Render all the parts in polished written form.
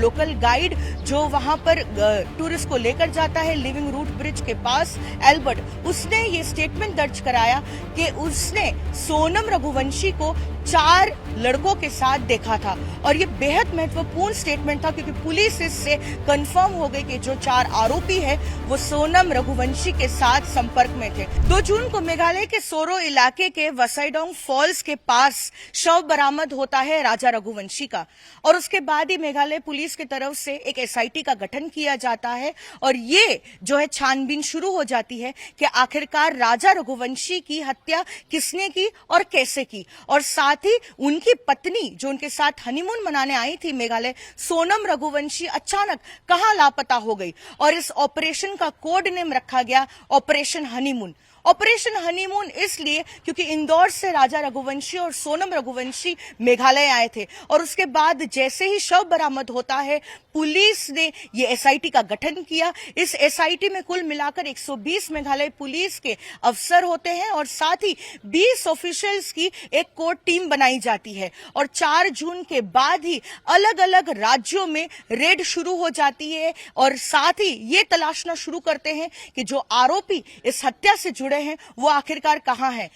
Local guide जो वहां पर टूरिस्ट को लेकर जाता है लिविंग रूट ब्रिज के पास एल्बर्ट, उसने ये स्टेटमेंट दर्ज कराया कि उसने सोनम रघुवंशी को 4 लड़कों के साथ देखा था। और ये बेहद महत्वपूर्ण स्टेटमेंट था क्योंकि पुलिस इससे कंफर्म हो गई कि जो 4 आरोपी है वो सोनम रघुवंशी के साथ संपर्क में थे। 2 जून को मेघालय के सोरो इलाके के वसाइडोंग फॉल्स के पास शव बरामद होता है राजा रघुवंशी का, और उसके बाद ही मेघालय पुलिस की तरफ से एक एसआईटी का गठन किया जाता है और ये जो है छानबीन शुरू हो जाती है कि आखिरकार राजा रघुवंशी की हत्या किसने की और कैसे की। और साथ ही उनकी पत्नी जो उनके साथ हनीमून मनाने आई थी मेघालय, सोनम रघुवंशी अचानक कहां लापता हो गई, और इस ऑपरेशन का कोड नेम रखा गया ऑपरेशन हनीमून। ऑपरेशन हनीमून इसलिए क्योंकि इंदौर से राजा रघुवंशी और सोनम रघुवंशी मेघालय आए थे, और उसके बाद जैसे ही शव बरामद होता है पुलिस ने ये एसआईटी का गठन किया। इस एसआईटी में कुल मिलाकर 120 मेघालय पुलिस के अफसर होते हैं और साथ ही 20 ऑफिशियल्स की एक कोर टीम बनाई जाती है। और 4 जून के बाद ही अलग अलग राज्यों में रेड शुरू हो जाती है और साथ ही ये तलाशना शुरू करते हैं कि जो आरोपी इस हत्या से जुड़े हैं वो आखिरकार कहां हैं।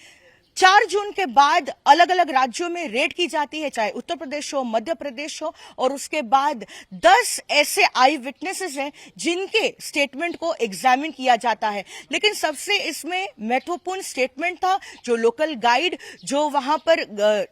4 जून के बाद अलग अलग राज्यों में रेड की जाती है, चाहे उत्तर प्रदेश हो, मध्य प्रदेश हो, और उसके बाद 10 ऐसे आई विटनेसेस हैं जिनके स्टेटमेंट को एग्जामिन किया जाता है। लेकिन सबसे इसमें महत्वपूर्ण स्टेटमेंट था जो लोकल गाइड जो वहां पर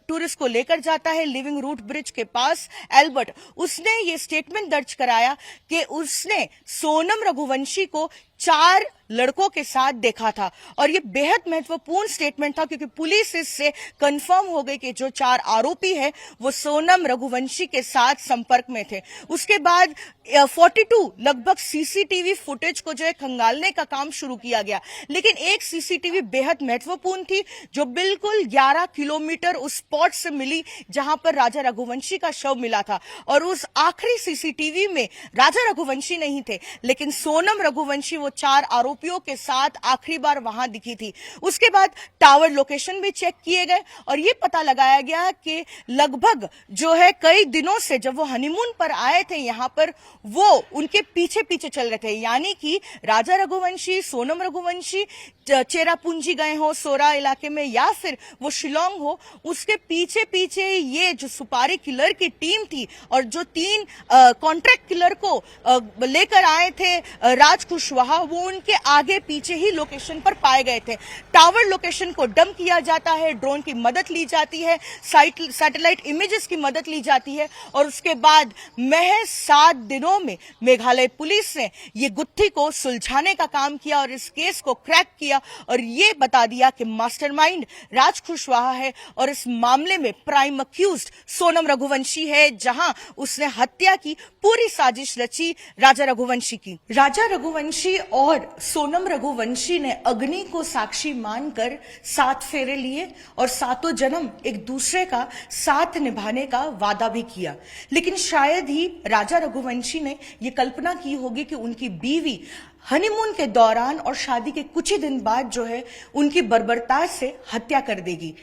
टूरिस्ट को लेकर जाता है लिविंग रूट ब्रिज के पास एल्बर्ट, उसने ये स्टेटमेंट दर्ज कराया कि उसने सोनम रघुवंशी को 4 लड़कों के साथ देखा था। और ये बेहद महत्वपूर्ण स्टेटमेंट था क्योंकि पुलिस इससे कंफर्म हो गई कि जो 4 आरोपी है वो सोनम रघुवंशी के साथ संपर्क में थे। उसके बाद 42 लगभग सीसीटीवी फुटेज को जो है खंगालने का काम शुरू किया गया, लेकिन एक सीसीटीवी बेहद महत्वपूर्ण थी जो बिल्कुल 11 किलोमीटर उस स्पॉट से मिली जहां पर राजा रघुवंशी का शव मिला था। और उस आखिरी सीसीटीवी में राजा रघुवंशी नहीं थे, लेकिन सोनम रघुवंशी वो 4 आरोपियों के साथ आखिरी बार वहां दिखी थी। उसके बाद टावर लोकेशन भी चेक किए गए और ये पता लगाया गया कि लगभग जो है कई दिनों से जब वो हनीमून पर आए थे यहां पर वो उनके पीछे पीछे चल रहे थे, यानी कि राजा रघुवंशी, सोनम रघुवंशी चेरापूंजी गए हो सोरा इलाके में या फिर वो शिलोंग हो, उसके पीछे पीछे ये जो सुपारी किलर की टीम थी और जो 3 कॉन्ट्रैक्ट किलर को लेकर आए थे राज कुशवाहा, वो उनके आगे पीछे ही लोकेशन पर पाए गए थे। टावर लोकेशन को डंप किया जाता है, ड्रोन की मदद ली जाती है, सैटेलाइट इमेजेस की मदद ली जाती है, और उसके बाद महज 7 दिनों में मेघालय पुलिस ने ये गुत्थी को सुलझाने का काम किया और इस केस को क्रैक किया और ये बता दिया कि मास्टरमाइंड राज कुशवाहा है और इस मामले में प्राइम अक्यूज्ड सोनम रघुवंशी है, जहां उसने हत्या की पूरी साजिश रची राजा रघुवंशी की। राजा रघुवंशी और सोनम रघुवंशी ने अग्नि को साक्षी मानकर 7 फेरे लिए और 7 जन्म एक दूसरे का साथ निभाने का वादा भी किया। लेकिन शायद ही राजा रघुवंशी ने यह कल्पना की होगी कि उनकी बीवी हनीमून के दौरान और शादी के कुछ ही दिन बाद जो है उनकी बर्बरता से हत्या कर देगी।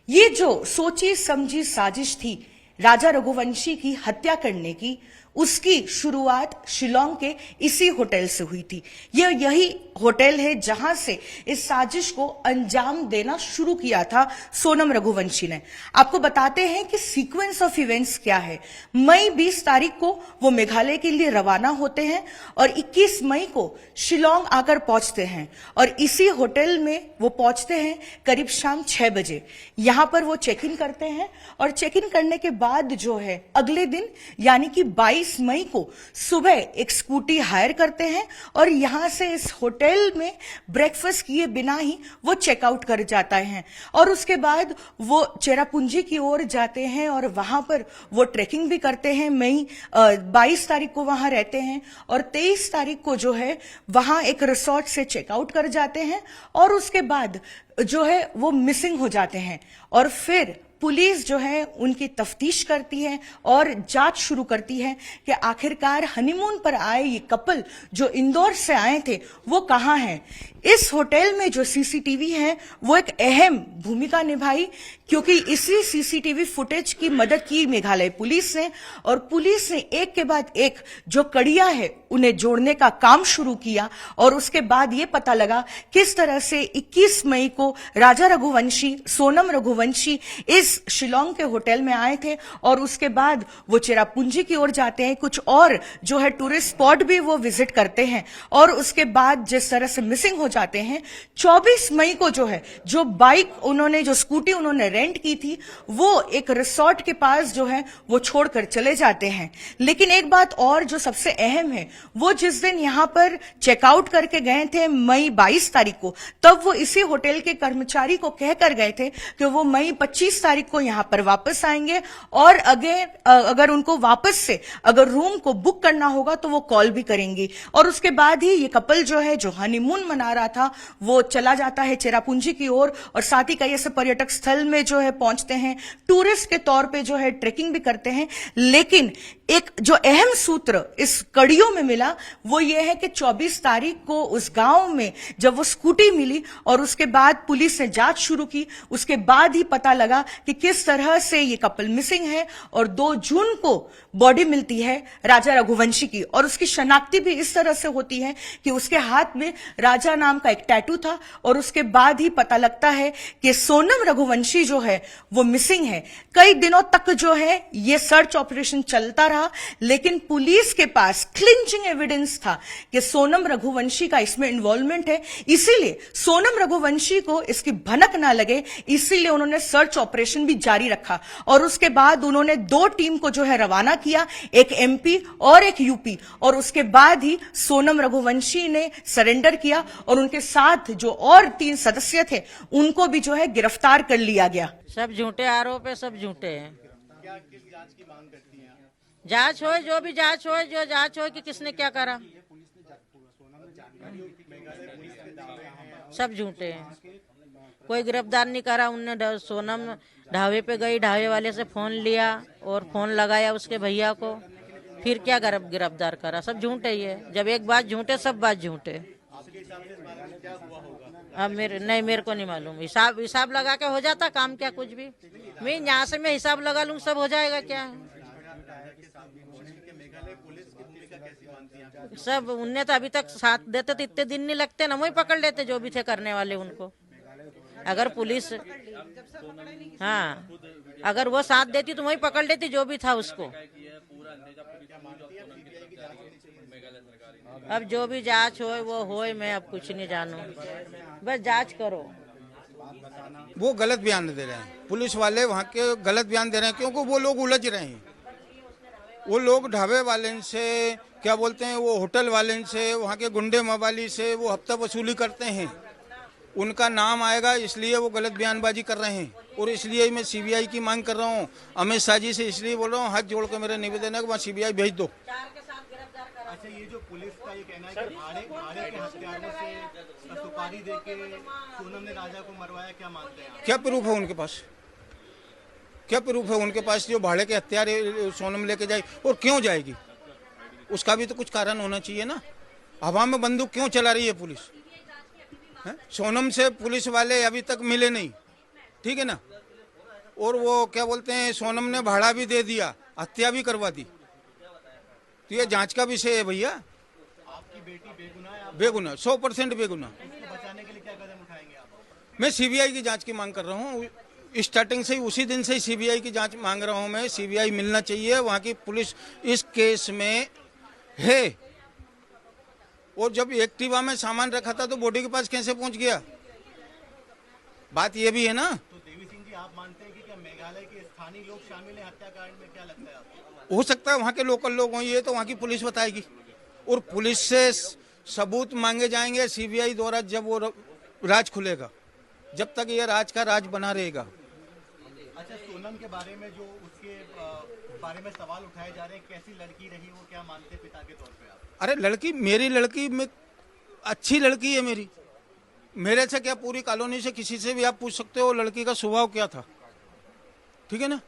ये जो सोची समझी साजिश थी राजा रघुवंशी की हत्या करने की, उसकी शुरुआत शिलोंग के इसी होटल से हुई थी। यही होटल है जहां से इस साजिश को अंजाम देना शुरू किया था सोनम रघुवंशी ने। आपको बताते हैं कि सीक्वेंस ऑफ इवेंट्स क्या है। मई 20 तारीख को वो मेघालय के लिए रवाना होते हैं और 21 मई को शिलोंग आकर पहुंचते हैं और इसी होटल में वो पहुंचते हैं करीब शाम 6 बजे। यहां पर वो चेक इन करते हैं और चेक इन करने के बाद जो है अगले दिन यानी कि 22 मई को सुबह एक स्कूटी हायर करते हैं और यहां से इस होटल में ब्रेकफास्ट किए बिना ही वो चेकआउट कर जाते हैं। और उसके बाद वो चेरापूंजी की ओर जाते हैं और वहां पर वो ट्रेकिंग भी करते हैं। मई 22 तारीख को वहां रहते हैं और 23 तारीख को जो है वहां एक रिसोर्ट से चेकआउट कर जाते हैं और उसके बाद जो है वो मिसिंग हो जाते हैं। और फिर पुलिस जो है उनकी तफ्तीश करती है और जांच शुरू करती है कि आखिरकार हनीमून पर आए ये कपल जो इंदौर से आए थे वो कहां हैं। इस होटल में जो सीसीटीवी है वो एक अहम भूमिका निभाई क्योंकि इसी सीसीटीवी फुटेज की मदद की मेघालय पुलिस ने, और पुलिस ने एक के बाद एक जो कड़ियां है उन्हें जोड़ने का काम शुरू किया। और उसके बाद ये पता लगा किस तरह से 21 मई को राजा रघुवंशी, सोनम रघुवंशी इस शिलोंग के होटल में आए थे, और उसके बाद वो चेरापूंजी की ओर जाते हैं, कुछ और जो है टूरिस्ट स्पॉट भी वो विजिट करते हैं, और उसके बाद जिस तरह से मिसिंग हो जाते हैं। 24 मई को जो है, जो बाइक उन्होंने, जो स्कूटी उन्होंने रेंट की थी, वो एक रिसोर्ट के पास जो है वो छोड़कर चले जाते हैं। लेकिन एक बात और जो सबसे अहम है, वो जिस दिन यहां पर चेकआउट करके गए थे मई 22 तारीख को, तब वो इसी होटल के कर्मचारी को कहकर गए थे कि वो मई 25 तारीख को यहां पर वापस आएंगे, और अगर उनको वापस से अगर रूम को बुक करना होगा तो वो कॉल भी करेंगी। और उसके बाद ही ये कपल जो है, जो हनीमून मना रहा था, वो चला जाता है चेरापूंजी की ओर, और साथ ही कई ऐसे पर्यटक स्थल में जो है पहुंचते हैं, टूरिस्ट के तौर पे जो है ट्रेकिंग भी करते हैं। लेकिन एक जो अहम सूत्र इस कड़ियों में मिला वो ये है कि 24 तारीख को उस गांव में जब वो स्कूटी मिली और उसके बाद पुलिस ने जांच शुरू की, उसके बाद ही पता लगा कि किस तरह से ये कपल मिसिंग है। और 2 जून को बॉडी मिलती है राजा रघुवंशी की, और उसकी शनाख्ती भी इस तरह से होती है कि उसके हाथ में राजा नाम का एक टैटू था, और उसके बाद ही पता लगता है कि सोनम रघुवंशी जो है वो मिसिंग है। कई दिनों तक जो है ये सर्च ऑपरेशन चलता रहा, लेकिन पुलिस के पास क्लिंचिंग एविडेंस था कि सोनम रघुवंशी का इसमें इन्वॉल्वमेंट है। इसीलिए सोनम रघुवंशी को इसकी भनक ना लगे, इसीलिए उन्होंने सर्च ऑपरेशन भी जारी रखा। और उसके बाद उन्होंने 2 टीम को जो है रवाना किया, एक एमपी और एक यूपी, और उसके बाद ही सोनम रघुवंशी ने सरेंडर किया, और उनके साथ जो और 3 सदस्य थे उनको भी जो है गिरफ्तार कर लिया गया। सब झूठे आरोप है, सब झूठे हैं। क्या किस जांच की मांग करती हैं? जांच हो, जो भी जांच हो, जो जांच हो कि किसने क्या करा, सब झूठे हैं। कोई गिरफ्तार नहीं करा। उनने सोनम ढाबे पे गई, ढाबे वाले से फोन लिया और फोन लगाया उसके भैया को, फिर क्या गिरफ्तार करा। सब झूठे ही है। जब एक बात झूठे, सब बात झूठे। अब मेरे को नहीं मालूम। हिसाब लगा के हो जाता काम, क्या कुछ भी। मैं यहाँ से मैं हिसाब लगा लूँ, सब हो जाएगा क्या। सब उनने तो अभी तक साथ देते तो इतने दिन नहीं लगते ना, वही पकड़ लेते जो भी थे करने वाले उनको। अगर पुलिस, हाँ, अगर वो साथ देती तो वही पकड़ लेती जो भी था उसको। अब जो भी जांच हो वो होए, मैं अब कुछ नहीं जानू, बस जांच करो। वो गलत बयान दे रहे हैं, पुलिस वाले वहाँ के गलत बयान दे रहे हैं, क्योंकि वो लोग उलझ रहे हैं। वो लोग ढाबे वाले से क्या बोलते हैं, वो होटल वाले से, वहाँ के गुंडे मवाली से वो हफ्ता वसूली करते हैं। उनका नाम आएगा, इसलिए वो गलत बयानबाजी कर रहे हैं। और इसलिए मैं सीबीआई की मांग कर रहा हूँ, अमित शाह जी से इसलिए बोल रहा हूँ, हाथ जोड़ के मेरा निवेदन है कि वहाँ सीबीआई भेज दो। अच्छा, ये जो पुलिस का ये कहना है कि भाड़े के हथियारों से सुपारी देके सोनम ने राजा को मरवाया, क्या मानते हैं? क्या प्रूफ है उनके पास? क्या प्रूफ है उनके पास जो भाड़े के हथियार सोनम लेके जाए? और क्यों जाएगी? उसका भी तो कुछ कारण होना चाहिए ना। हवा में बंदूक क्यों चला रही है पुलिस? है? सोनम से पुलिस वाले अभी तक मिले नहीं, ठीक है ना। और वो क्या बोलते हैं, सोनम ने भाड़ा भी दे दिया, हत्या भी करवा दी। तो ये जांच का विषय है भैया। आपकी बेटी बेगुनाह है? बेगुनाह, 100% बेगुनाह। बचाने के लिए क्या कदम उठाएंगे आप? मैं सीबीआई की जांच की मांग कर रहा हूँ। स्टार्टिंग से ही, उसी दिन से ही सीबीआई की जांच मांग रहा हूँ मैं। सीबीआई मिलना चाहिए, वहाँ की पुलिस इस केस में है। और जब एक्टिवा में सामान रखा था तो बॉडी के पास कैसे पहुंच गया? बात ये भी है ना। तो देवी सिंह जी, आप मानते हैं कि क्या मेघालय के स्थानीय लोग शामिल हैं हत्याकांड में? क्या लगता है आपको? हो सकता है वहाँ के लोकल लोग हों, ये तो वहाँ की पुलिस बताएगी। और पुलिस से सबूत मांगे जाएंगे सीबीआई द्वारा, जब वो राज खुलेगा। जब तक ये राज का राज बना रहेगा। अच्छा, सोनम के बारे में जो उसके बारे में सवाल उठाए जा रहे हैं, कैसी लड़की रही वो, क्या मानते पिता के तौर पे आप? अरे लड़की, मेरी लड़की में अच्छी लड़की है मेरी। मेरे से क्या, पूरी कॉलोनी से किसी से भी आप पूछ सकते हो लड़की का स्वभाव क्या था, ठीक है ना।